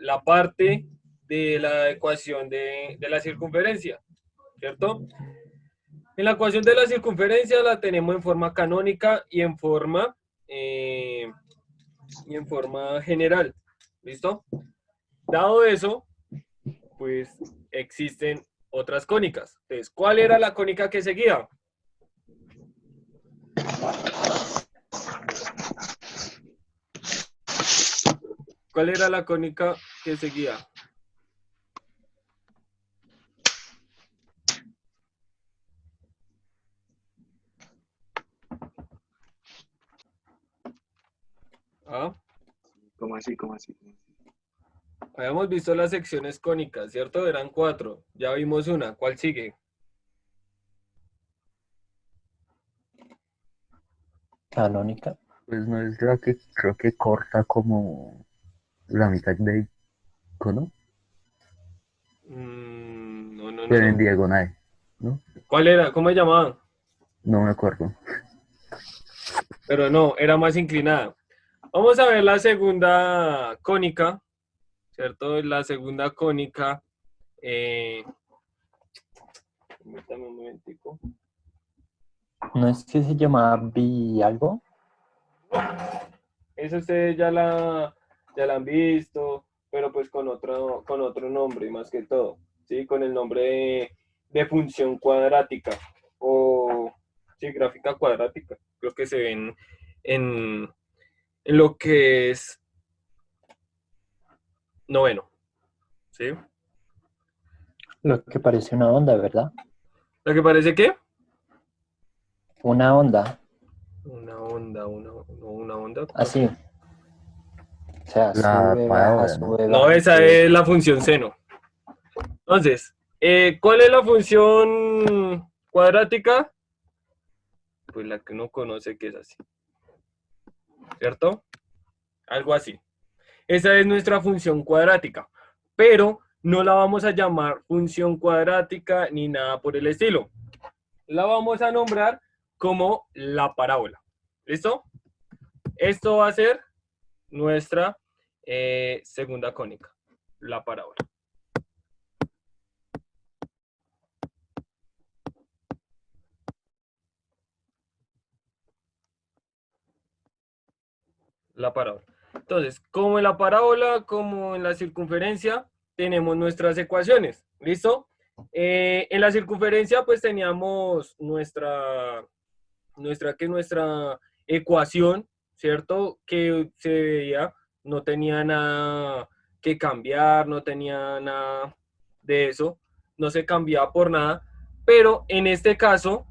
la parte de la ecuación de la circunferencia, ¿cierto? En la ecuación de la circunferencia la tenemos en forma canónica y en forma general. ¿Listo? Dado eso, pues existen otras cónicas. Entonces, ¿cuál era la cónica que seguía? ¿Cuál era la cónica que seguía? ¿Ah? ¿Cómo así? ¿Cómo así? Habíamos visto las secciones cónicas, ¿cierto? Eran 4. Ya vimos una. ¿Cuál sigue? Canónica. Pues no es la que creo que corta como la mitad de icono, No, pero en no. diagonal, ¿no? ¿Cuál era? ¿Cómo se llamaba? No me acuerdo. Pero no, era más inclinada. Vamos a ver la segunda cónica, ¿cierto? La segunda cónica. Permítame un momentico. ¿No es que se llamaba bi algo? Esa ustedes ya la han visto, pero pues con otro nombre más que todo, ¿sí? Con el nombre de función cuadrática o, sí, gráfica cuadrática. Creo que se ven en lo que es noveno, ¿sí? Lo que parece una onda, ¿verdad? ¿Lo que parece que? Una onda, Una onda. así. O sea, La parábola, ¿no? sube, No, baja, esa sube. es la función seno. Entonces, ¿cuál es la función cuadrática? Pues la que uno conoce que es así, ¿cierto? Algo así. Esa es nuestra función cuadrática, pero no la vamos a llamar función cuadrática ni nada por el estilo. La vamos a nombrar como la parábola. ¿Listo? Esto va a ser nuestra segunda cónica, la parábola. La parábola. Entonces, como en la parábola, como en la circunferencia, tenemos nuestras ecuaciones. ¿Listo? En la circunferencia, pues teníamos nuestra ecuación, ¿cierto? Que se veía, no tenía nada que cambiar, no tenía nada de eso, no se cambiaba por nada, pero en este caso,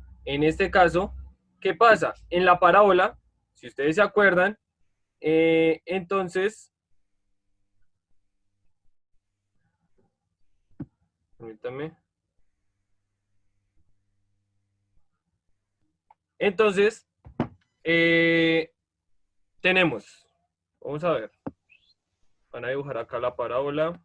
¿qué pasa? En la parábola, si ustedes se acuerdan, entonces, permítame. Entonces, tenemos, vamos a ver, van a dibujar acá la parábola.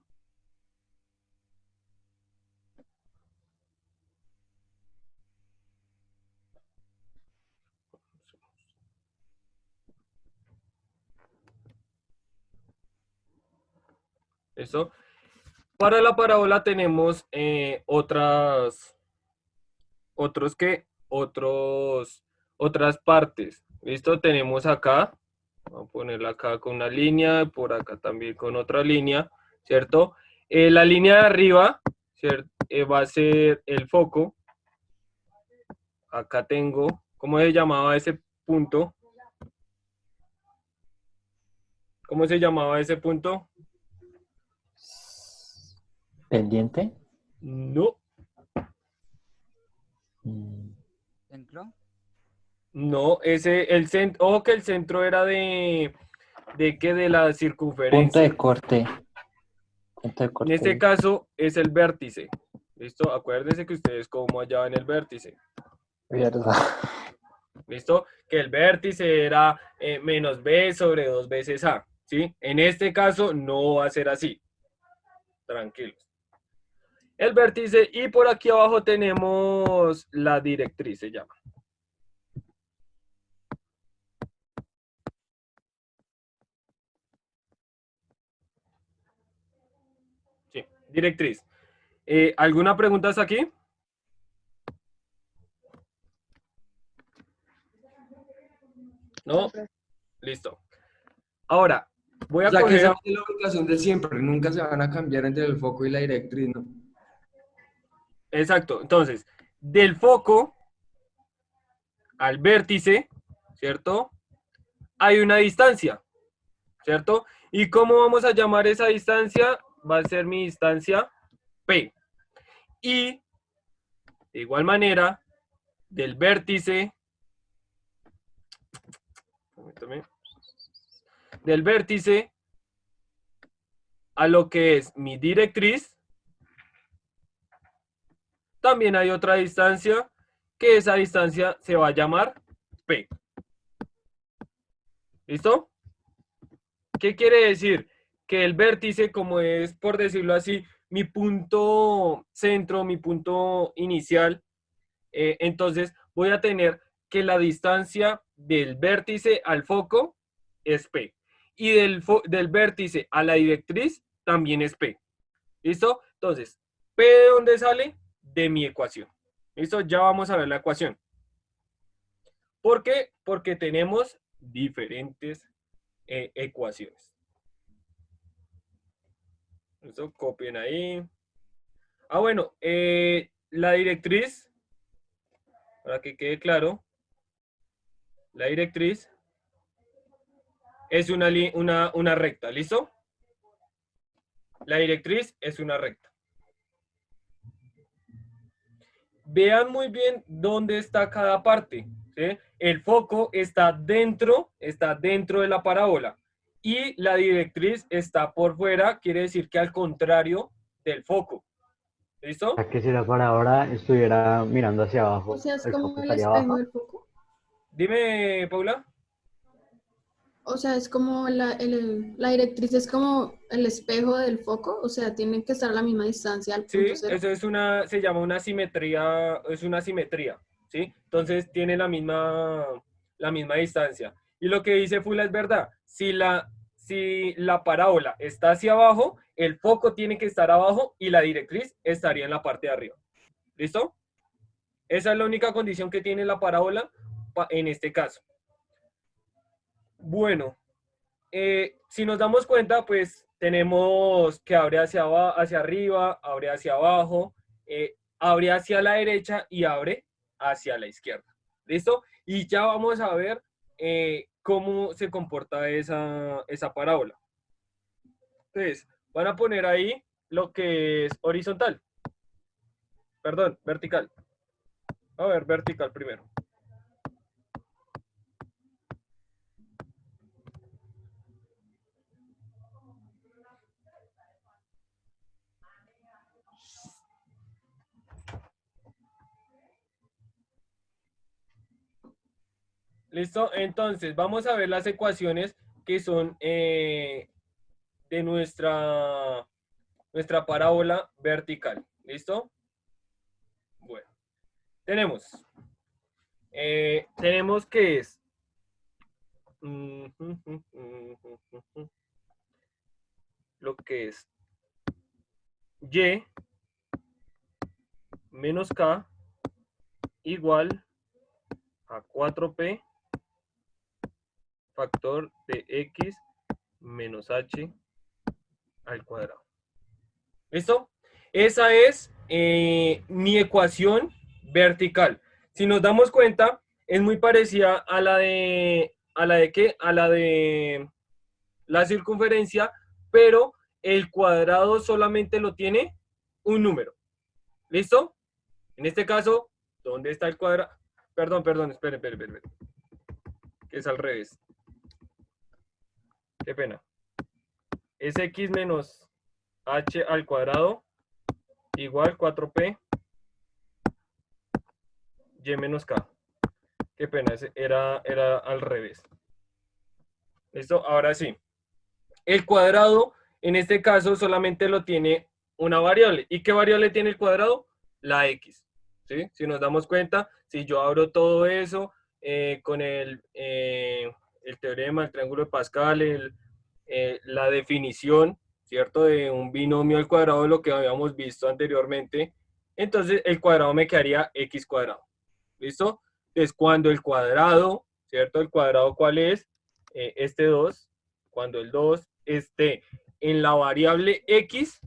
¿Listo? Para la parábola tenemos otras partes. ¿Listo? Tenemos acá, vamos a ponerla acá con una línea, por acá también con otra línea, ¿cierto? La línea de arriba, ¿cierto? Va a ser el foco. Acá tengo, ¿cómo se llamaba ese punto? ¿Cómo se llamaba ese punto? ¿Pendiente? No, Mm, ¿Centro? no, el centro, ojo que el centro era ¿de qué? De la Punto circunferencia. de corte. Punto de En este corte. caso es el vértice. ¿Listo? Acuérdense que ustedes cómo hallaban el vértice. ¿Verdad? ¿Listo? Que el vértice era menos b sobre 2 veces a. ¿Sí? En este caso no va a ser así. Tranquilos. El vértice y por aquí abajo tenemos la directriz, se llama. directriz. ¿Alguna pregunta hasta aquí? ¿No? Listo. Ahora, voy O a sea, que esa coger... es la ubicación de siempre, nunca se van a cambiar entre el foco y la directriz, ¿no? Exacto. Entonces, del foco al vértice, ¿cierto? Hay una distancia, ¿cierto? ¿Y cómo vamos a llamar esa distancia? Va a ser mi distancia P. Y, de igual manera, del vértice, permítame, del vértice a lo que es mi directriz, también hay otra distancia, que esa distancia se va a llamar P. ¿Listo? ¿Qué quiere decir? Que el vértice, como es, por decirlo así, mi punto centro, mi punto inicial, entonces voy a tener que la distancia del vértice al foco es P. Y del vértice a la directriz también es P. ¿Listo? Entonces, ¿P de dónde sale? De mi ecuación. ¿Listo? Ya vamos a ver la ecuación. ¿Por qué? Porque tenemos diferentes ecuaciones. ¿Listo? Copien ahí. Ah, bueno, la directriz, para que quede claro, la directriz es una recta, ¿listo? La directriz es una recta. Vean muy bien dónde está cada parte, ¿sí? El foco está dentro de la parábola y la directriz está por fuera, quiere decir que al contrario del foco. ¿Listo? O sea, que si la parábola estuviera mirando hacia abajo, O sea, es el como foco el estaría espejo abajo. del foco. Dime, Paula. O sea, es como la directriz es como el espejo del foco. O sea, tienen que estar a la misma distancia al punto Sí, cero. eso es se llama una simetría, es una simetría, ¿sí? Entonces tiene la misma distancia. Y lo que dice Fula es verdad. Si la parábola está hacia abajo, el foco tiene que estar abajo y la directriz estaría en la parte de arriba. ¿Listo? Esa es la única condición que tiene la parábola en este caso. Bueno, si nos damos cuenta, pues tenemos que abre hacia arriba, abre hacia abajo, abre hacia la derecha y abre hacia la izquierda. ¿Listo? Y ya vamos a ver cómo se comporta esa parábola. Entonces, van a poner ahí lo que es horizontal. Perdón, vertical. A ver, vertical primero. ¿Listo? Entonces, vamos a ver las ecuaciones que son de nuestra parábola vertical. ¿Listo? Bueno, tenemos que es lo que es y menos k igual a 4p factor de x menos h al cuadrado. ¿Listo? Esa es mi ecuación vertical. Si nos damos cuenta, es muy parecida a la de ¿qué? A la de la circunferencia, pero el cuadrado solamente lo tiene un número. ¿Listo? En este caso, ¿dónde está el cuadrado? Perdón, esperen. Que es al revés. Qué pena. Es x menos h al cuadrado igual 4p y menos k. Qué pena, era al revés. ¿Listo? Ahora sí. El cuadrado, en este caso, solamente lo tiene una variable. ¿Y qué variable tiene el cuadrado? La x. ¿Sí? Si nos damos cuenta, si yo abro todo eso con el teorema, el triángulo de Pascal, la definición, ¿cierto? De un binomio al cuadrado, lo que habíamos visto anteriormente. Entonces el cuadrado me quedaría x cuadrado. ¿Listo? Entonces cuando el cuadrado, ¿cierto? ¿El cuadrado cuál es? Este 2. Cuando el 2 esté en la variable x,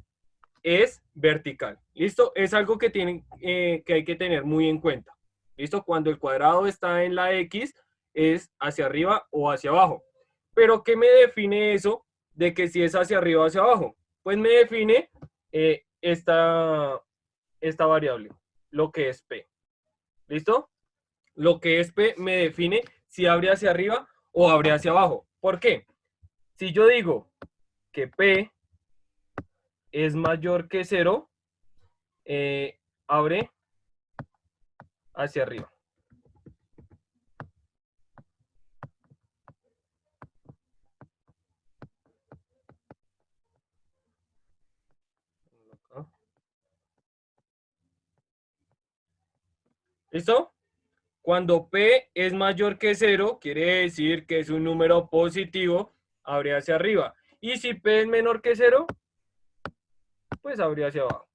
es vertical. ¿Listo? Es algo que, que hay que tener muy en cuenta. ¿Listo? Cuando el cuadrado está en la x, es hacia arriba o hacia abajo. Pero ¿qué me define eso de que si es hacia arriba o hacia abajo? Pues me define esta variable, lo que es p. ¿Listo? Lo que es p me define si abre hacia arriba o abre hacia abajo. ¿Por qué? Si yo digo que p es mayor que 0, abre hacia arriba. ¿Listo? Cuando p es mayor que 0, quiere decir que es un número positivo, abre hacia arriba. Y si p es menor que 0, pues abre hacia abajo.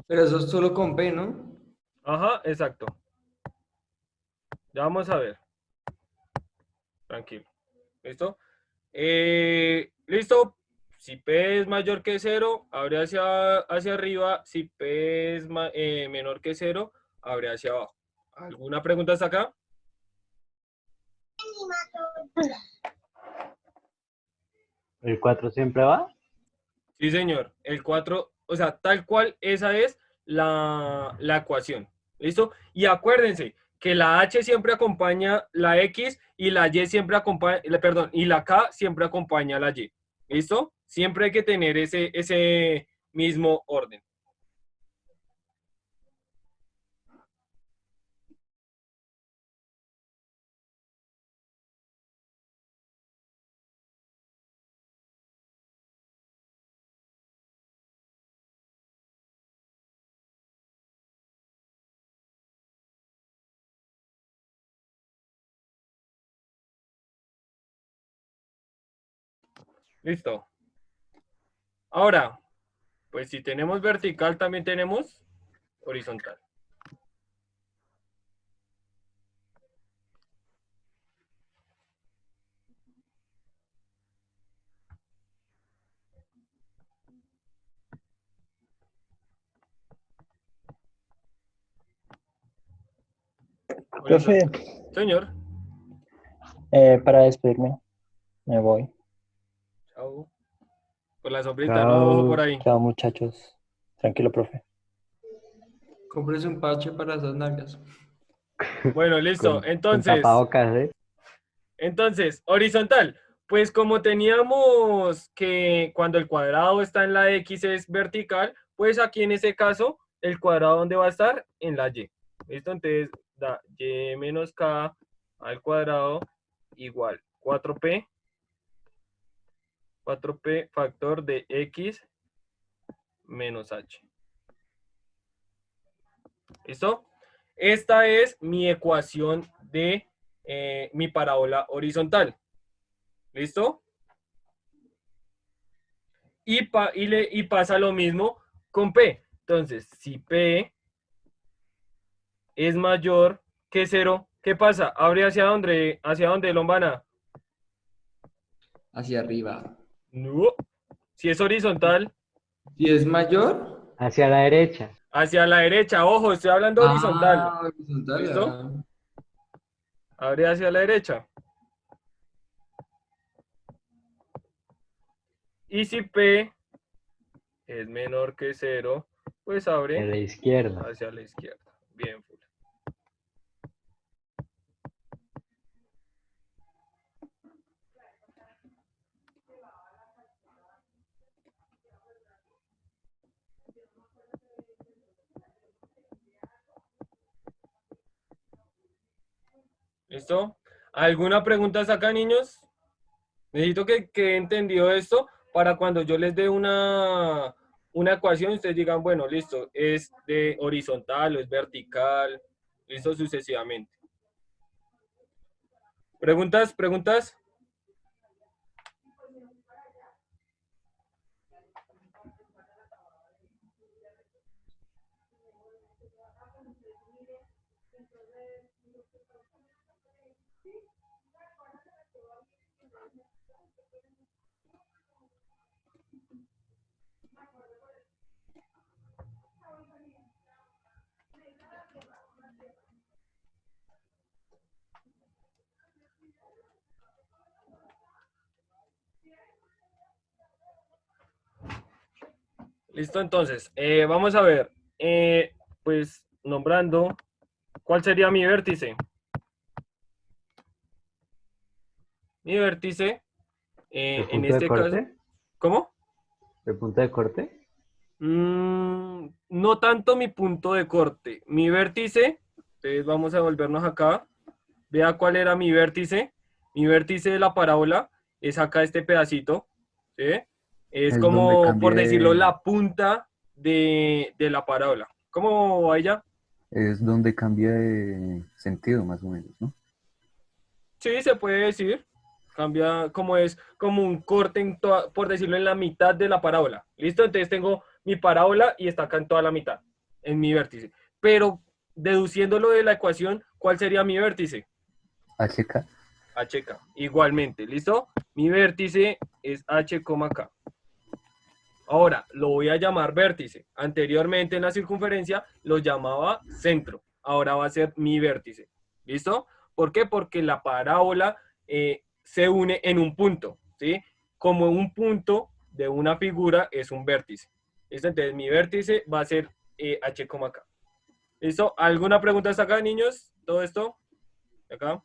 Pero eso es solo con P, ¿no? Ajá, exacto. Ya vamos a ver. Tranquilo. ¿Listo? ¿Listo? Si P es mayor que 0, abre hacia arriba. Si P es menor que 0, abre hacia abajo. ¿Alguna pregunta hasta acá? ¿El 4 siempre va? Sí, señor. El 4, o sea, tal cual, esa es la ecuación. ¿Listo? Y acuérdense que la H siempre acompaña la X y la Y siempre acompaña, perdón, y la K siempre acompaña a la Y. ¿Listo? Siempre hay que tener ese mismo orden. Listo. Ahora, pues si tenemos vertical, también tenemos horizontal. Profe, Señor. para despedirme, me voy. Chao. Con la sombrita, no ojo por ahí. Chao, muchachos. Tranquilo, profe. Cómprese un parche para esas nalgas. Bueno, listo. Con Entonces, tapabocas, ¿eh? horizontal. Pues como teníamos que cuando el cuadrado está en la X es vertical, pues aquí en ese caso, el cuadrado ¿dónde va a estar? En la Y. ¿Listo? Entonces da Y menos K al cuadrado igual 4P factor de X menos H. ¿Listo? Esta es mi ecuación de mi parábola horizontal. ¿Listo? Y pasa lo mismo con P. Entonces, si P es mayor que 0, ¿qué pasa? ¿Abre hacia dónde, Lombana? Hacia arriba. No. Si es horizontal, Si es mayor. Hacia la derecha. hacia la derecha. Ojo, estoy hablando horizontal. Horizontal. ¿Listo? Abre hacia la derecha. Y si P es menor que 0, pues abre Hacia la izquierda. hacia la izquierda. Bien, full. ¿Listo? ¿Alguna pregunta hasta acá, niños? Necesito que he entendido esto para cuando yo les dé una ecuación, ustedes digan, bueno, listo, es de horizontal o es vertical, listo, sucesivamente. ¿Preguntas? ¿Preguntas? Listo, entonces, vamos a ver, pues nombrando, ¿cuál sería mi vértice? Mi vértice, ¿El en punto de este caso, corte? ¿cómo? ¿El punto de corte? No tanto mi punto de corte, mi vértice, entonces vamos a volvernos acá, vea cuál era mi vértice de la parábola es acá este pedacito, ¿sí? Es Es donde como, por cambia decirlo, de, la punta de la parábola. ¿Cómo va ella? es donde cambia de sentido, más o menos, ¿no? Sí, se puede decir. Cambia como es como un corte, por decirlo, en la mitad de la parábola. ¿Listo? Entonces tengo mi parábola y está acá en toda la mitad, en mi vértice. Pero deduciéndolo de la ecuación, ¿cuál sería mi vértice? HK. HK. Igualmente, ¿listo? Mi vértice es H, K. Ahora, lo voy a llamar vértice. Anteriormente en la circunferencia lo llamaba centro. Ahora va a ser mi vértice. ¿Listo? ¿Por qué? Porque la parábola se une en un punto, ¿sí? Como un punto de una figura es un vértice. ¿Listo? Entonces mi vértice va a ser H, K. ¿Listo? ¿Alguna pregunta hasta acá, niños? ¿Todo esto? ¿Acá?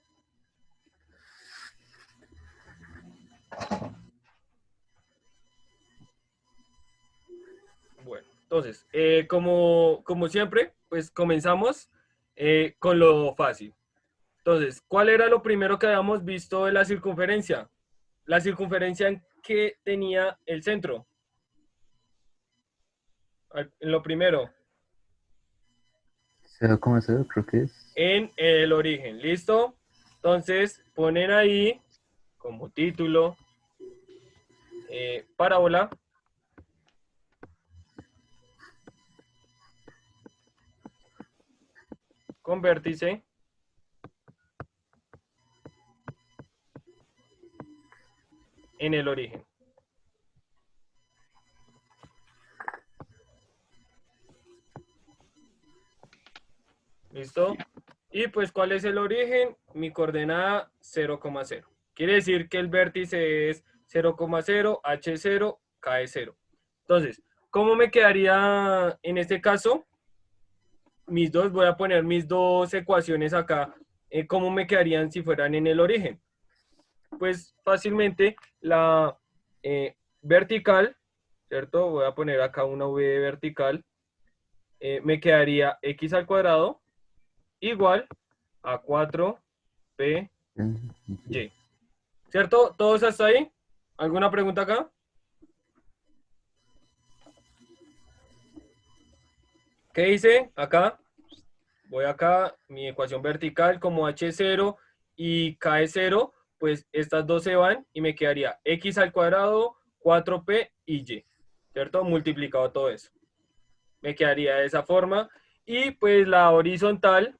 Bueno, entonces, como siempre, pues comenzamos con lo fácil. Entonces, ¿cuál era lo primero que habíamos visto de la circunferencia? La circunferencia en que tenía el centro. En lo primero, 0,0 creo que es. en el origen. ¿Listo? Entonces, ponen ahí como título parábola con vértice en el origen. ¿Listo? Y pues, ¿cuál es el origen? Mi coordenada 0,0. Quiere decir que el vértice es 0,0, H0, K0. Entonces, ¿cómo me quedaría en este caso? Voy a poner mis dos ecuaciones acá. ¿Cómo me quedarían si fueran en el origen? Pues fácilmente la vertical, ¿cierto? Voy a poner acá una V vertical. Me quedaría x al cuadrado igual a 4py. ¿Cierto? ¿Todos hasta ahí? ¿Alguna pregunta acá? ¿Qué hice? Acá. Voy acá, mi ecuación vertical como H0 y K0, pues estas dos se van y me quedaría x al cuadrado, 4p y y. ¿Cierto? Multiplicado todo eso. Me quedaría de esa forma. Y pues la horizontal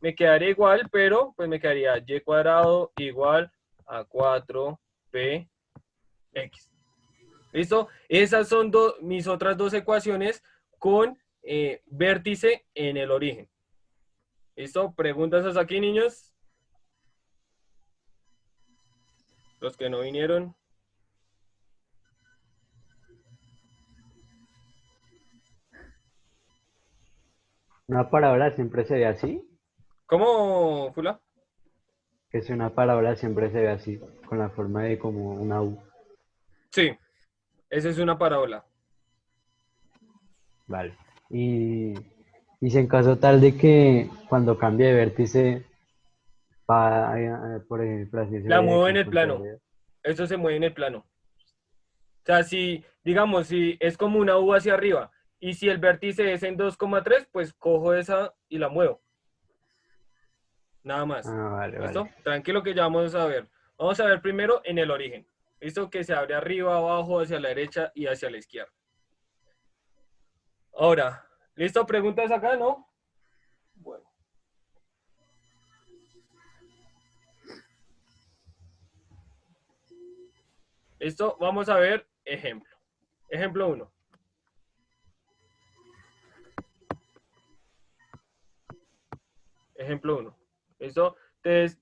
me quedaría igual, pero pues me quedaría y cuadrado igual a 4px. ¿Listo? Esas son mis otras dos ecuaciones con vértice en el origen. ¿Listo? ¿Preguntas hasta aquí, niños? Los que no vinieron. ¿Una parábola siempre se ve así? ¿Cómo, Fula? Que si una parábola siempre se ve así, con la forma de como una U. Sí, esa es una parábola. Vale. Y si en caso tal de que cuando cambie de vértice, va, por ejemplo, así se La ve muevo aquí en en el plano. pantalla. Eso se mueve en el plano. O sea, si, digamos, si es como una U hacia arriba, y si el vértice es en 2,3, pues cojo esa y la muevo. nada más. Vale, ¿Listo? vale. Tranquilo que ya vamos a ver. Vamos a ver primero en el origen. ¿Listo? Que se abre arriba, abajo, hacia la derecha y hacia la izquierda. Ahora, ¿listo? ¿Preguntas acá, no? Bueno. ¿Listo? Vamos a ver ejemplo. Ejemplo 1. Ejemplo 1. ¿Listo? Entonces,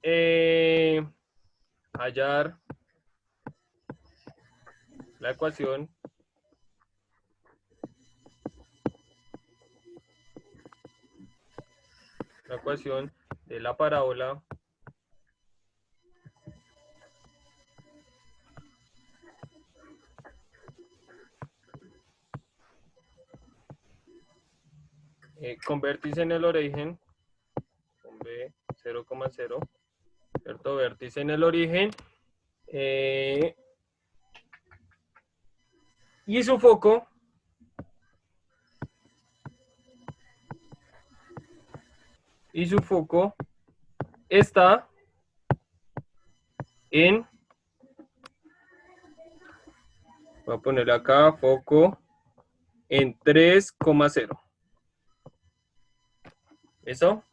hallar la ecuación de la parábola con vértice en el origen, con B 0,0, ¿cierto? Vértice en el origen, y su foco está en, voy a poner acá, foco en 3,0. ¿Listo?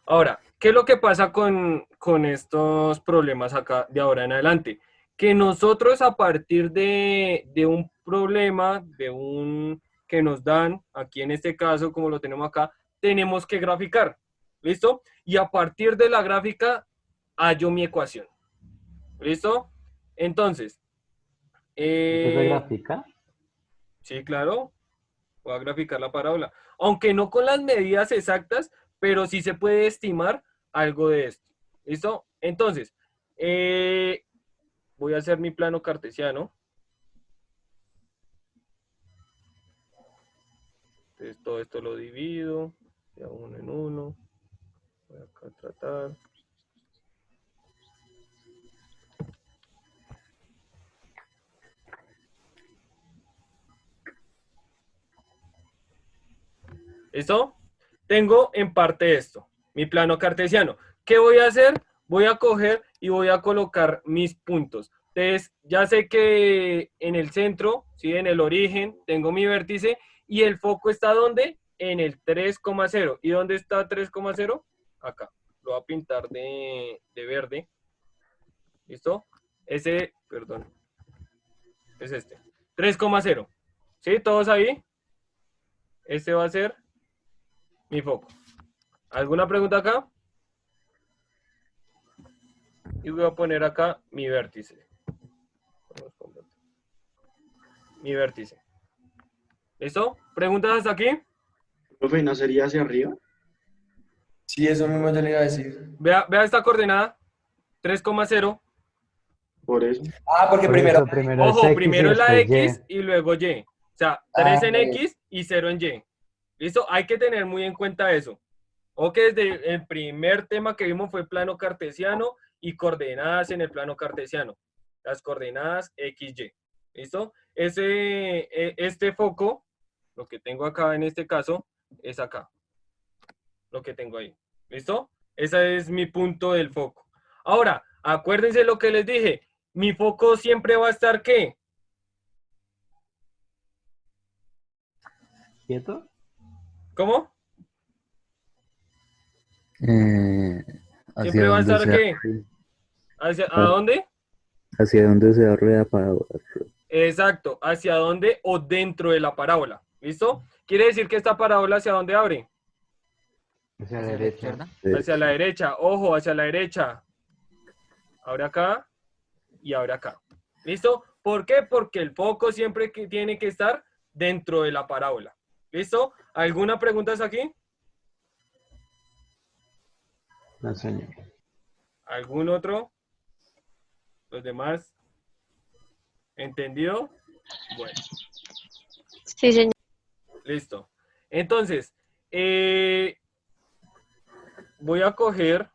Ahora, ¿qué es lo que pasa con estos problemas acá de ahora en adelante? Que nosotros a partir de un problema, que nos dan, aquí en este caso, como lo tenemos acá, tenemos que graficar. ¿Listo? Y a partir de la gráfica, hallo mi ecuación. ¿Listo? Entonces, ¿Esto se grafica? sí, claro, voy a graficar la parábola. Aunque no con las medidas exactas, pero sí se puede estimar algo de esto. ¿Listo? Entonces, voy a hacer mi plano cartesiano. Entonces, todo esto lo divido, de uno en uno. Voy acá a tratar. ¿Listo? Tengo en parte esto, mi plano cartesiano. ¿Qué voy a hacer? Voy a coger y voy a colocar mis puntos. Entonces, ya sé que en el centro, ¿sí? En el origen, tengo mi vértice y el foco está ¿dónde? En el 3,0. ¿Y dónde está 3,0? Acá. Lo voy a pintar de verde. ¿Listo? Ese, perdón, es este. 3,0. ¿Sí? ¿Todos ahí? Este va a ser mi foco. ¿Alguna pregunta acá? Y voy a poner acá mi vértice. Mi vértice. ¿Listo? ¿Preguntas hasta aquí? Profe, ¿no sería hacia arriba? Sí, eso mismo yo le iba a decir. Vea esta coordenada. 3,0. Por eso. Ah, porque Por primero. eso primero es Ojo, X y primero es la después X Y. y luego Y. O sea, 3 en Ah, X y 0 en Y. ¿Listo? Hay que tener muy en cuenta eso. O que desde el primer tema que vimos fue plano cartesiano y coordenadas en el plano cartesiano. Las coordenadas X, Y. ¿Listo? Este foco, lo que tengo acá en este caso, es acá. Lo que tengo ahí. ¿Listo? Ese es mi punto del foco. Ahora, acuérdense lo que les dije. Mi foco siempre va a estar, ¿qué? ¿Quieto? ¿Cómo? Hacia Siempre va a dónde estar, se ¿qué? abre, ¿A dónde? hacia dónde se abre la parábola. Exacto, hacia dónde o dentro de la parábola. ¿Listo? Quiere decir que esta parábola hacia dónde abre. Hacia la Hacia la derecha. izquierda. Hacia la derecha. Ojo, hacia la derecha. Abre acá y abre acá. ¿Listo? ¿Por qué? Porque el foco siempre tiene que estar dentro de la parábola. ¿Listo? ¿Alguna pregunta hasta aquí? No, señor. ¿Algún otro? ¿Los demás? ¿Entendido? Bueno. Sí, señor. Listo. Entonces, voy a coger,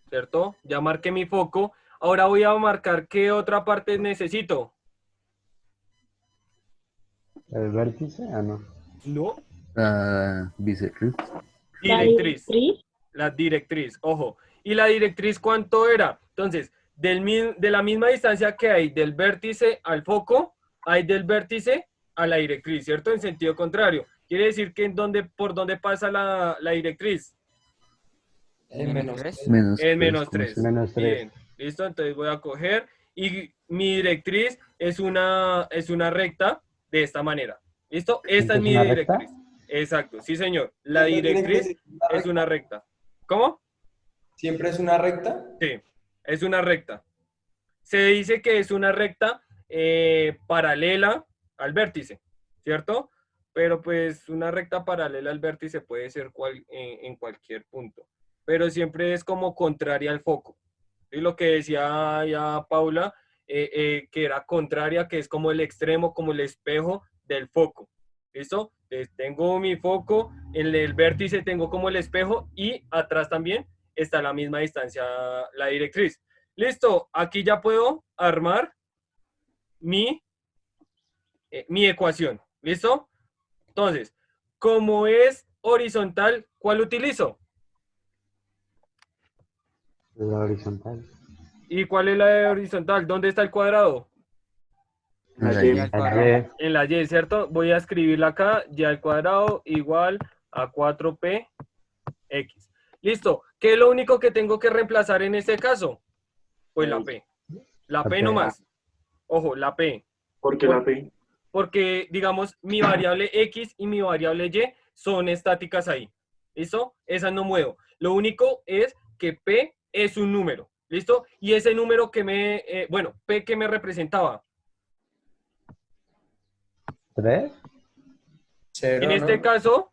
¿cierto? Ya marqué mi foco. Ahora voy a marcar qué otra parte necesito. ¿El vértice? Ah, no. No, La bisectriz. La Directriz. directriz. La directriz, ojo. ¿Y la directriz cuánto era? Entonces, de la misma distancia que hay del vértice al foco, hay del vértice a la directriz, ¿cierto? En sentido contrario. Quiere decir que por dónde pasa la directriz. Menos Menos En 3. menos 3. Menos 3. Bien, listo. Entonces voy a coger y mi directriz es una recta de esta manera. ¿Listo? Esta es ¿Entonces mi una recta? directriz. Exacto, sí señor. La directriz es una recta. ¿Cómo? ¿Siempre es una recta? Sí, es una recta. Se dice que es una recta paralela al vértice, ¿cierto? Pero pues una recta paralela al vértice puede ser en cualquier punto, pero siempre es como contraria al foco. Y lo que decía ya Paula, que era contraria, que es como el extremo, como el espejo del foco. ¿Listo? Entonces, tengo mi foco, en el vértice tengo como el espejo y atrás también está a la misma distancia la directriz. Listo, aquí ya puedo armar mi ecuación. ¿Listo? Entonces, como es horizontal, ¿cuál utilizo? La horizontal. ¿Y cuál es la de horizontal? ¿Dónde está el cuadrado? La Y. Y. La En la Y, ¿cierto? Voy a escribirla acá, y al cuadrado igual a 4px. Listo. ¿Qué es lo único que tengo que reemplazar en este caso? Pues la P. La P nomás. Ojo, la P. ¿Por qué la P? Porque, digamos, mi variable X y mi variable Y son estáticas ahí. ¿Listo? Esas no muevo. Lo único es que P es un número. ¿Listo? Y ese número que P que me representaba. 3. Cero, En este ¿no? caso,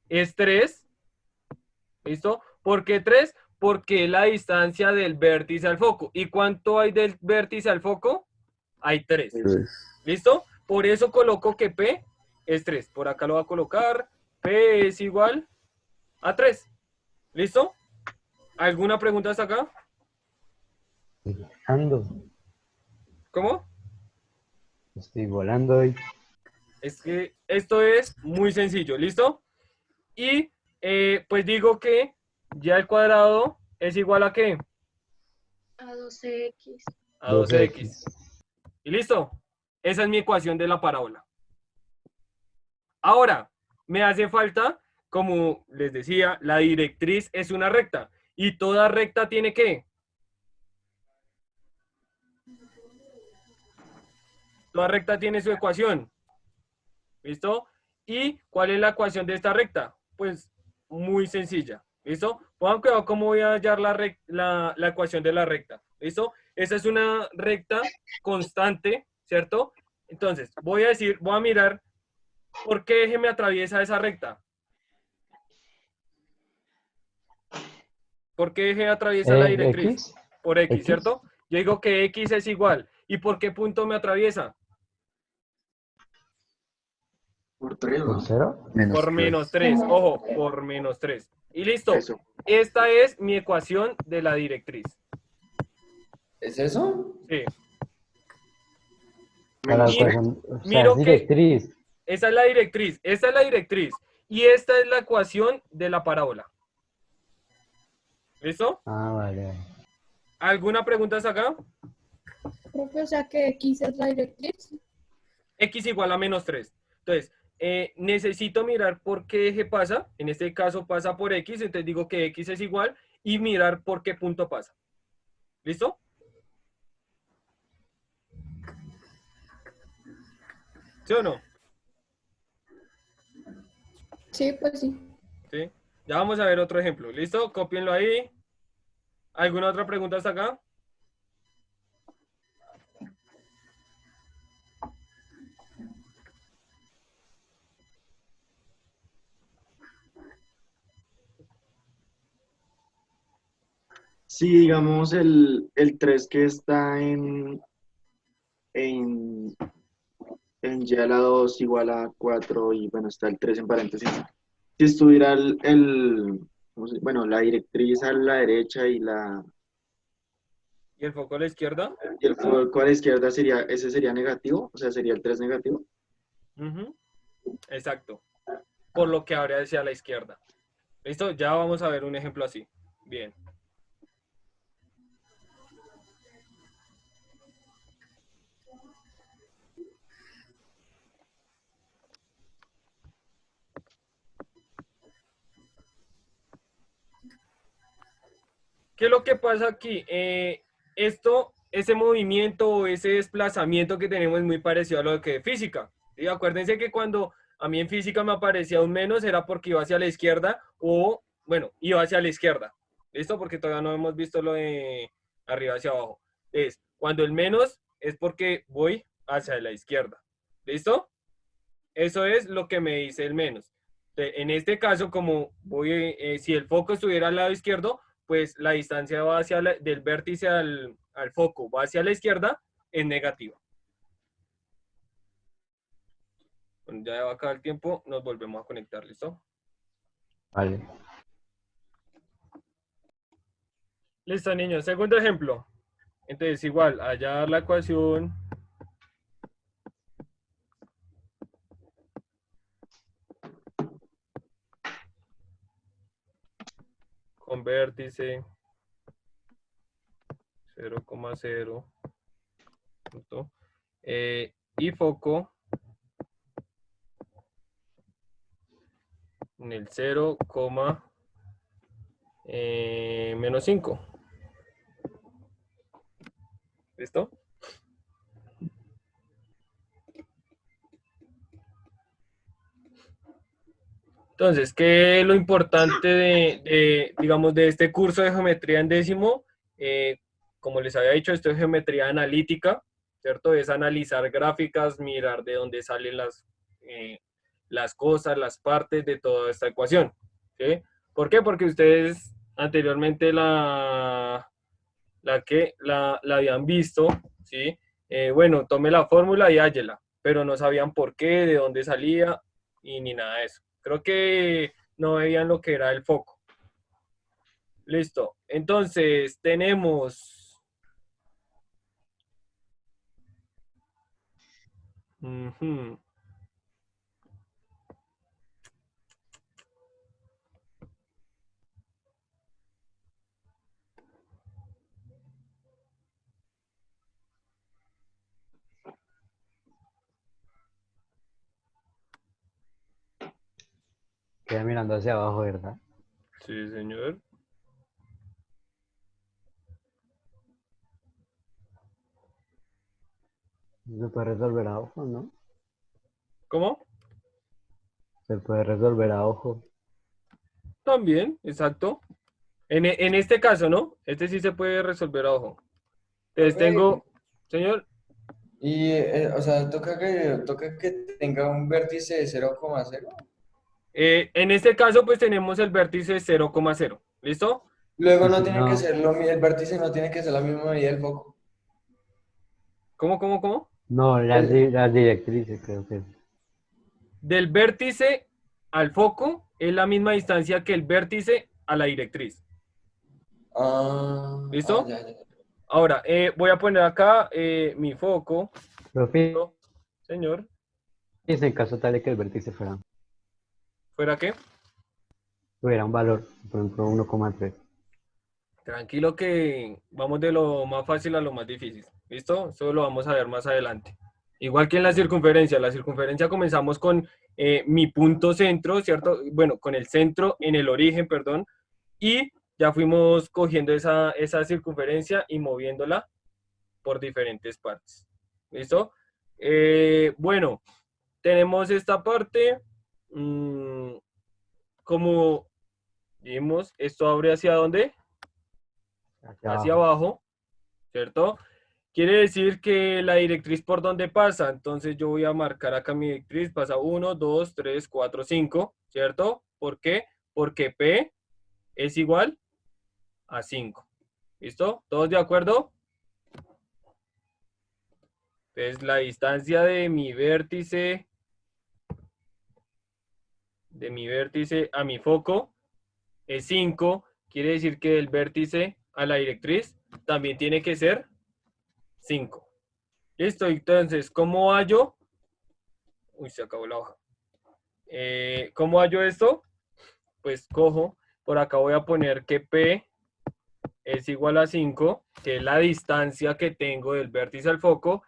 es 3. ¿Listo? ¿Por qué 3? Porque la distancia del vértice al foco. ¿Y cuánto hay del vértice al foco? Hay 3. ¿Listo? Por eso coloco que P es 3. Por acá lo voy a colocar. P es igual a 3. ¿Listo? ¿Alguna pregunta hasta acá? Ando. ¿Cómo? Estoy volando hoy. Es que esto es muy sencillo. ¿Listo? Y pues digo que ya el cuadrado es igual a ¿qué? A 12x. A 12x. ¿Y listo? Esa es mi ecuación de la parábola. Ahora, me hace falta, como les decía, la directriz es una recta. ¿Y toda recta tiene qué? Toda recta tiene su ecuación. ¿Listo? ¿Y cuál es la ecuación de esta recta? Pues muy sencilla. ¿Listo? Pongan cuidado cómo voy a hallar la ecuación de la recta. ¿Listo? Esa es una recta constante, ¿cierto? Entonces, voy a mirar por qué eje me atraviesa esa recta. ¿Por qué eje atraviesa la directriz? X. Por X, X. ¿cierto? Yo digo que X es igual. ¿Y por qué punto me atraviesa? Por 3, ¿Por ¿no? 0? Por menos 3. Ojo, por menos 3. Y listo. Eso. Esta es mi ecuación de la directriz. ¿Es eso? Sí. Para Menos Miro- 3. o sea, miro es que- directriz. Esa es la directriz. Esta es la directriz. Y esta es la ecuación de la parábola. ¿Listo? Ah, vale. ¿Alguna pregunta hasta acá? Profe, o sea que X es la directriz. X igual a menos 3. Entonces, necesito mirar por qué eje pasa. En este caso pasa por X, entonces digo que X es igual y mirar por qué punto pasa. ¿Listo? ¿Sí o no? Sí, pues sí. ¿Sí? Ya vamos a ver otro ejemplo. ¿Listo? Cópienlo ahí. ¿Alguna otra pregunta hasta acá? Si digamos el 3 que está en y a la 2 igual a 4 y bueno, está el 3 en paréntesis. Si estuviera bueno, la directriz a la derecha ¿Y el foco a la izquierda? y el foco a la izquierda ese sería negativo, o sea, sería el 3 negativo. Ujú. Exacto. Por lo que abre hacia la izquierda. ¿Listo? Ya vamos a ver un ejemplo así. Bien. ¿Qué es lo que pasa aquí? Ese movimiento o ese desplazamiento que tenemos es muy parecido a lo que es física. ¿Sí? Acuérdense que cuando a mí en física me aparecía un menos era porque iba hacia la izquierda o, bueno, iba hacia la izquierda. ¿Listo? Porque todavía no hemos visto lo de arriba hacia abajo. Cuando el menos es porque voy hacia la izquierda. ¿Listo? Eso es lo que me dice el menos. En este caso, como si el foco estuviera al lado izquierdo, pues la distancia va del vértice al foco, va hacia la izquierda, es negativa. Bueno, ya va a acabar el tiempo, nos volvemos a conectar, ¿listo? Vale. Listo, niños. Segundo ejemplo. Entonces, igual, hallar la ecuación con vértice 0,0 punto, y foco en el 0, menos 5. ¿Listo? Entonces, ¿qué es lo importante digamos, de este curso de geometría en décimo? Como les había dicho, esto es geometría analítica, ¿cierto? Es analizar gráficas, mirar de dónde salen las cosas, las partes de toda esta ecuación, ¿sí? ¿Por qué? Porque ustedes anteriormente la habían visto, ¿sí? Bueno, tome la fórmula y hállela, pero no sabían por qué, de dónde salía y ni nada de eso. Creo que no veían lo que era el foco. Listo. Entonces, tenemos... Ujú. Queda mirando hacia abajo, ¿verdad? Sí, señor. Se puede resolver a ojo, ¿no? ¿Cómo? Se puede resolver a ojo. También, exacto. En este caso, ¿no? Este sí se puede resolver a ojo. Entonces Profe, tengo, señor, y, o sea, toca que tenga un vértice de 0,0. en este caso, pues tenemos el vértice 0,0. ¿Listo? Luego Y no si tiene que no, ser el vértice no tiene que ser la misma medida del foco. ¿Cómo? no, El- las directrices creo que es. Del vértice al foco es la misma distancia que el vértice a la directriz. ¿Listo? Ya, ya. Ahora, voy a poner acá mi foco. Pero ¿Listo? Señor, fíjense en caso tal de que el vértice ¿fuera qué? tuviera un valor, por ejemplo, 1,3. Tranquilo que vamos de lo más fácil a lo más difícil. ¿Listo? Eso lo vamos a ver más adelante. Igual que en la circunferencia comenzamos con mi punto centro, ¿cierto? Bueno, con el centro en el origen, perdón, y ya fuimos cogiendo esa circunferencia y moviéndola por diferentes partes. ¿Listo? Bueno, tenemos esta parte. Como vimos, esto abre hacia dónde? Hacia Hacia abajo. abajo, ¿cierto? Quiere decir que la directriz por dónde pasa. Entonces yo voy a marcar acá mi directriz. Pasa 1, 2, 3, 4, 5, ¿cierto? ¿Por qué? Porque P es igual a 5. ¿Listo? ¿Todos de acuerdo? Entonces la distancia de mi vértice a mi foco es 5. Quiere decir que el vértice a la directriz también tiene que ser 5. Listo, entonces, ¿cómo hallo? Uy, se acabó la hoja. ¿Cómo hallo esto? Pues cojo, por acá voy a poner que P es igual a 5, que es la distancia que tengo del vértice al foco.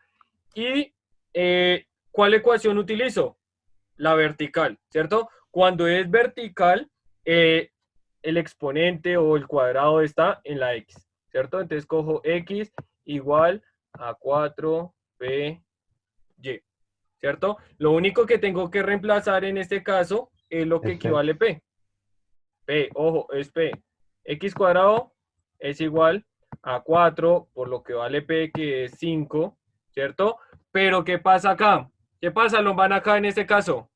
¿Y cuál ecuación utilizo? La vertical, ¿cierto? Cuando es vertical, el exponente o el cuadrado está en la X, ¿cierto? Entonces cojo X igual a 4PY, ¿cierto? Lo único que tengo que reemplazar en este caso es lo que Es P. equivale P. P, ojo, es P. X cuadrado es igual a 4 por lo que vale P, que es 5, ¿cierto? Pero ¿qué pasa acá? ¿Qué pasa, Lombana, acá en este caso?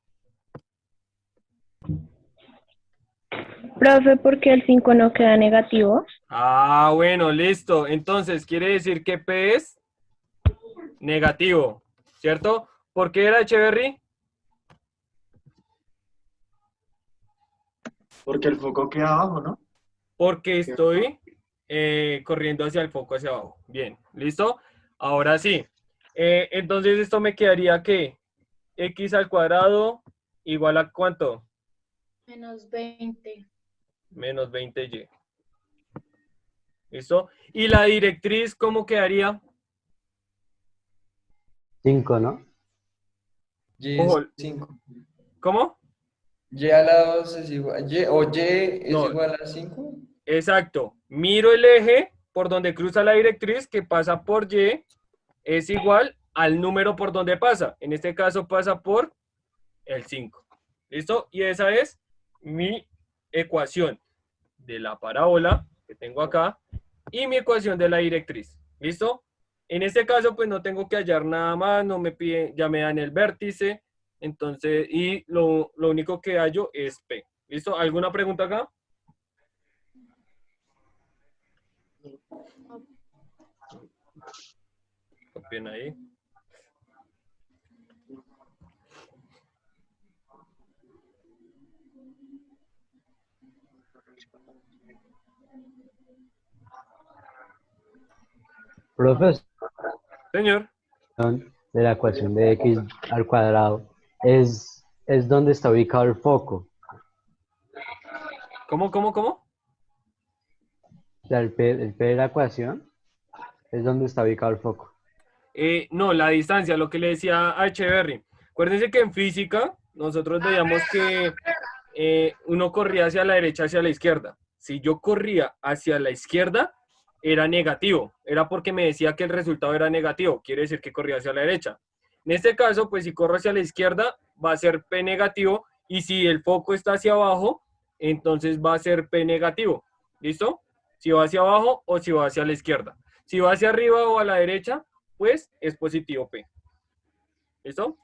Profe, ¿por qué el 5 no queda negativo? Ah, bueno, listo. Entonces, quiere decir que P es negativo, ¿cierto? ¿Por qué era, Echeverry? Porque el foco queda abajo, ¿no? Porque estoy corriendo hacia el foco, hacia abajo. Bien, ¿listo? Ahora sí. Entonces, esto me quedaría que X al cuadrado igual a ¿cuánto? Menos 20. Menos 20Y. ¿Listo? ¿Y la directriz cómo quedaría? 5, ¿no? Y Ojo, es 5. ¿cómo? Y a la 2 es igual, Y es No, igual a 5. exacto. Miro el eje por donde cruza la directriz que pasa por Y es igual al número por donde pasa. En este caso pasa por el 5. ¿Listo? Y esa es mi ecuación de la parábola que tengo acá y mi ecuación de la directriz. ¿Listo? En este caso, pues no tengo que hallar nada más, no me piden, ya me dan el vértice, entonces, y lo único que hallo es P. ¿Listo? ¿Alguna pregunta acá? Copien ahí. Profesor, Señor, de la ecuación de X al cuadrado es donde está ubicado el foco. ¿cómo? O sea, el P de la ecuación es donde está ubicado el foco. No, la distancia, lo que le decía a Echeverry. Acuérdense que en física nosotros veíamos que uno corría hacia la derecha, hacia la izquierda. Si yo corría hacia la izquierda, era negativo. Era porque me decía que el resultado era negativo. Quiere decir que corría hacia la derecha. En este caso, pues si corro hacia la izquierda, va a ser P negativo. Y si el foco está hacia abajo, entonces va a ser P negativo. ¿Listo? Si va hacia abajo o si va hacia la izquierda. Si va hacia arriba o a la derecha, pues es positivo P. ¿Listo?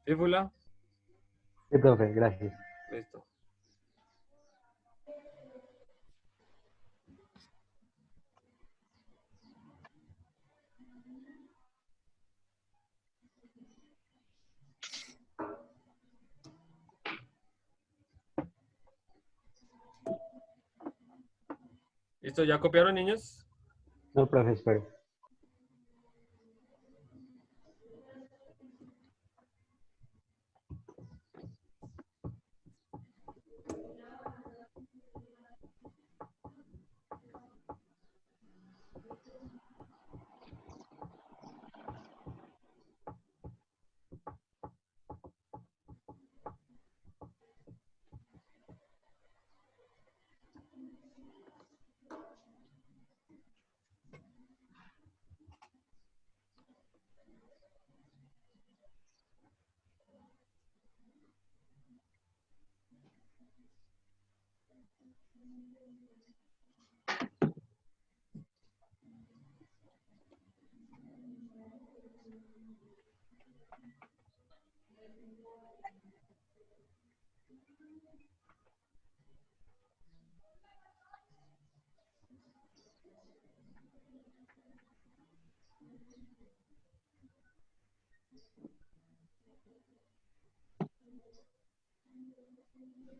¿Sí, Fula? Sí, profe, gracias. Listo. ¿Listo? ¿Ya copiaron, niños? No, profe, espero.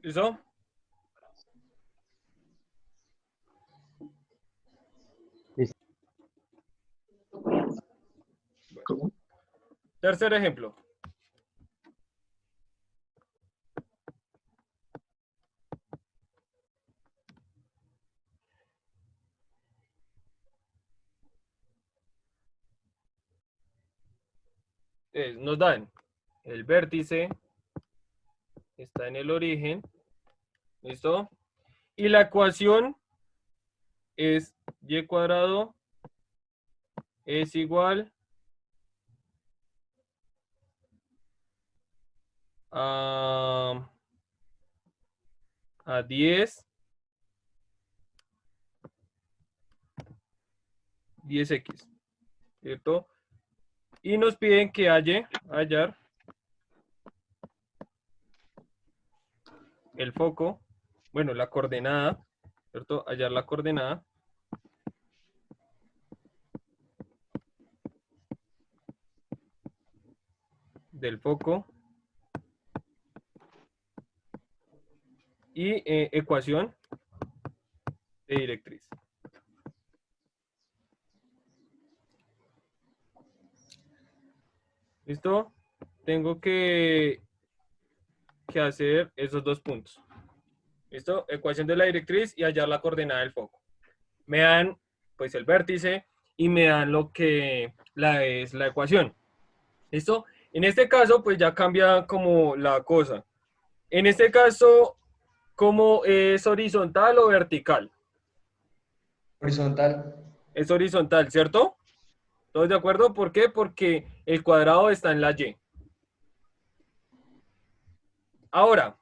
¿Listo? ¿Cómo? Tercer ejemplo. Entonces, nos dan el vértice, está en el origen, ¿listo? Y la ecuación es y cuadrado es igual a 10, 10x, ¿cierto? Y nos piden que hallar el foco, bueno, la coordenada, ¿cierto? Hallar la coordenada del foco y ecuación de directriz. ¿Listo? Tengo que hacer esos dos puntos. ¿Listo? Ecuación de la directriz y hallar la coordenada del foco. Me dan, pues, el vértice y me dan lo que es la ecuación. ¿Listo? En este caso, pues, ya cambia como la cosa. En este caso, ¿cómo es horizontal o vertical? Horizontal. Es horizontal, ¿cierto? ¿Todos de acuerdo? ¿Por qué? Porque el cuadrado está en la Y. Ahora,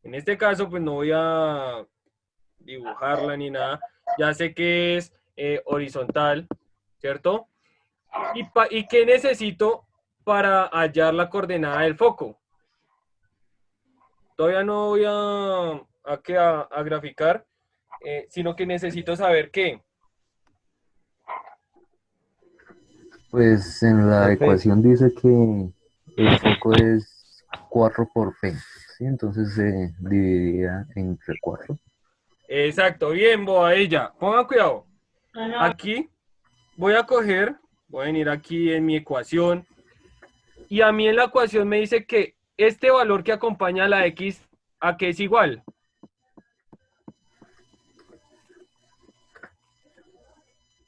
en este caso, pues no voy a dibujarla ni nada. Ya sé que es horizontal, ¿cierto? ¿Y qué necesito para hallar la coordenada del foco? Todavía no voy a graficar, sino que necesito saber qué. Pues en la Profe. ecuación dice que el foco es 4 por P, ¿sí? Entonces se dividiría entre 4. Exacto, bien, Boadilla. Pongan cuidado. Aquí voy a venir aquí en mi ecuación, y a mí en la ecuación me dice que este valor que acompaña a la X, ¿a qué es igual?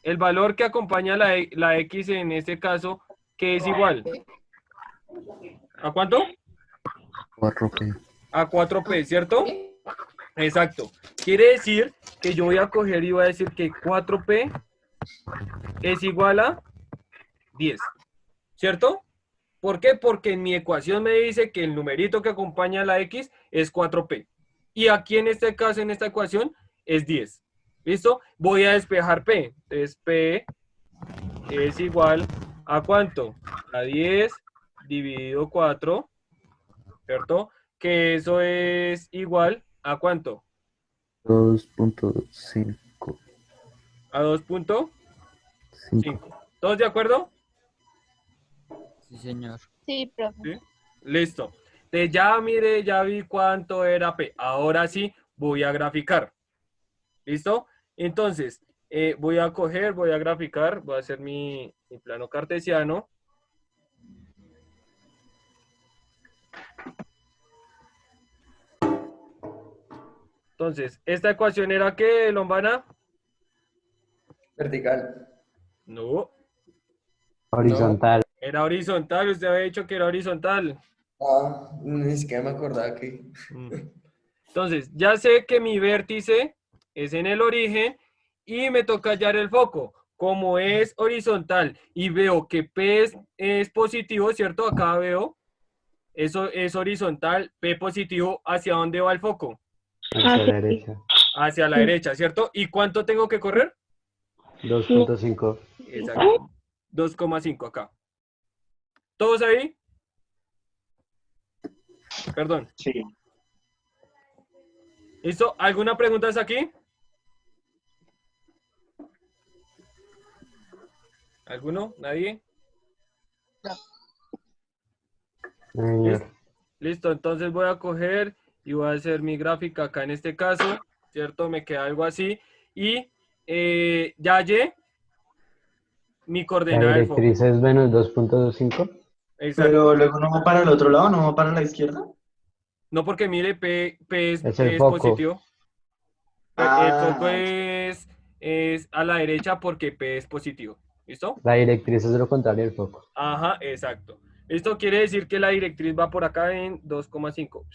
El valor que acompaña la X en este caso, ¿qué es igual? ¿A cuánto? 4P. A 4P, ¿cierto? Exacto. Quiere decir que yo voy a coger y voy a decir que 4P es igual a 10, ¿cierto? ¿Por qué? Porque en mi ecuación me dice que el numerito que acompaña a la X es 4P. Y aquí en este caso, en esta ecuación, es 10. ¿Listo? Voy a despejar P. Entonces P es igual a ¿cuánto? A 10 dividido 4, ¿cierto? Que eso es igual a ¿cuánto? 2.5. A 2.5. ¿Todos de acuerdo? Sí, señor. Sí, profe. ¿Sí? Listo. Entonces ya mire, ya vi cuánto era P. Ahora sí voy a graficar. ¿Listo? Entonces, voy a graficar, voy a hacer mi plano cartesiano. Entonces, ¿esta ecuación era qué, Lombana? Vertical. No, Horizontal. era horizontal. Usted había dicho que era horizontal. Ah, ni siquiera me acordaba que. Entonces, ya sé que mi vértice es en el origen y me toca hallar el foco. Como es horizontal y veo que P es positivo, ¿cierto? Acá veo, eso es horizontal, P positivo, ¿hacia dónde va el foco? Hacia la derecha. Hacia la derecha, ¿cierto? ¿Y cuánto tengo que correr? 2.5. Exacto, 2,5 acá. ¿Todos ahí? Perdón. Sí. ¿Listo? ¿Alguna pregunta hasta aquí? ¿Alguno? ¿Nadie? Señor. Listo, entonces voy a coger y voy a hacer mi gráfica acá en este caso, ¿cierto? Me queda algo así. Y ya hallé mi La coordenada del foco. directriz es menos 2.25. Exacto. Pero luego no va para el otro lado, no va para la izquierda. No, porque mire, P es, Es el es foco. positivo. El foco Ah, es a la derecha porque P es positivo. ¿Listo? La directriz es lo contrario del foco. Ajá, exacto. Esto quiere decir que la directriz va por acá en 2,5.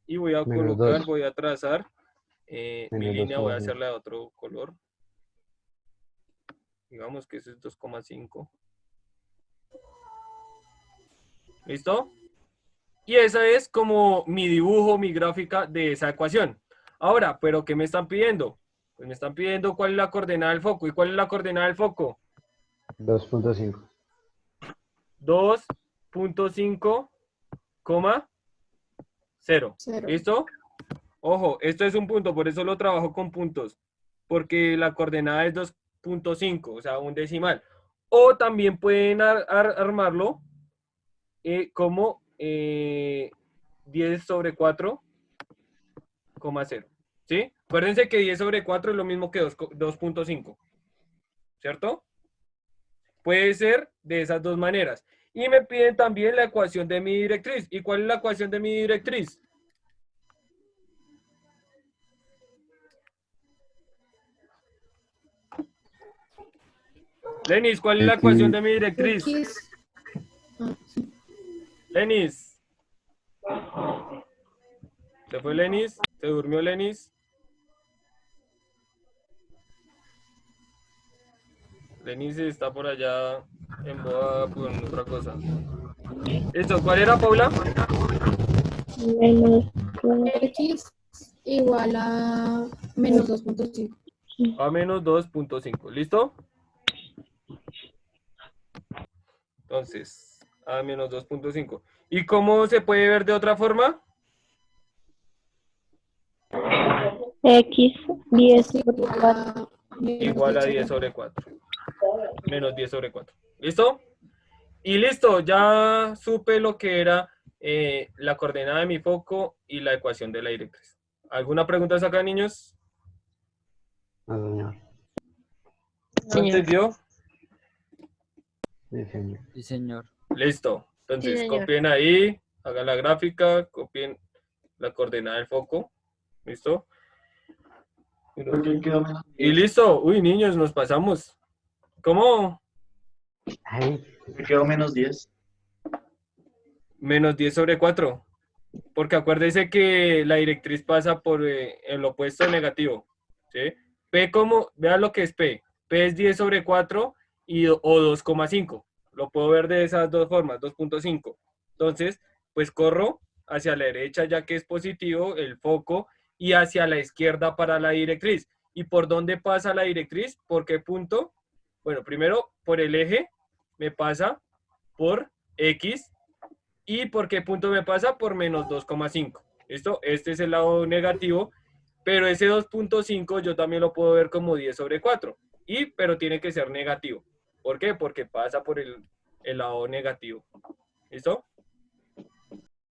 Y voy a Menos colocar, 2. voy a trazar mi Menos línea, voy a 2,5. hacerla de otro color. Digamos que ese es 2,5. ¿Listo? Y esa es como mi dibujo, mi gráfica de esa ecuación. Ahora, ¿pero qué me están pidiendo? Pues me están pidiendo cuál es la coordenada del foco. ¿Y cuál es la coordenada del foco? 2.5. 2.5, 0. Cero. ¿Listo? Ojo, esto es un punto, por eso lo trabajo con puntos. Porque la coordenada es 2.5, o sea, un decimal. O también pueden armarlo como 10 sobre 4, 0. ¿Sí? Acuérdense que 10 sobre 4 es lo mismo que 2.5. ¿Cierto? Puede ser de esas dos maneras. Y me piden también la ecuación de mi directriz. ¿Y cuál es la ecuación de mi directriz? Lenis, ¿cuál es la ecuación de mi directriz? X. Lenis. ¿Se fue Lenis? ¿Se durmió Lenis? Lenis está por allá en boda con otra cosa. ¿Listo? ¿Cuál era, Paula? Menos X igual a menos 2.5. A menos 2.5. ¿Listo? Entonces, a menos 2.5. ¿Y cómo se puede ver de otra forma? X 10 sobre 4. Igual a 10 sobre 4. Menos 10 sobre 4. ¿Listo? Y listo, ya supe lo que era la coordenada de mi foco y la ecuación de la directriz. ¿Alguna pregunta acá, niños? No, señor. ¿No entendió? Sí, señor. Sí, señor. Listo. Entonces, Sí, señor. copien ahí, hagan la gráfica, copien la coordenada del foco. ¿Listo? ¿por qué quedó menos Y 10? listo. Uy, niños, nos pasamos. ¿Cómo? Ay, ¿Por qué quedó menos 10? Menos 10 sobre 4. Porque acuérdese que la directriz pasa por el opuesto negativo. ¿Sí? P como, vean lo que es P. P es 10 sobre 4 o 2,5. Lo puedo ver de esas dos formas, 2.5. Entonces, pues corro hacia la derecha ya que es positivo el foco y hacia la izquierda para la directriz. ¿Y por dónde pasa la directriz? ¿Por qué punto? Bueno, primero por el eje me pasa por X. ¿Y por qué punto me pasa? Por menos 2,5. ¿Listo? Este es el lado negativo, pero ese 2.5 yo también lo puedo ver como 10 sobre 4. Pero tiene que ser negativo. ¿Por qué? Porque pasa por el lado negativo. ¿Listo?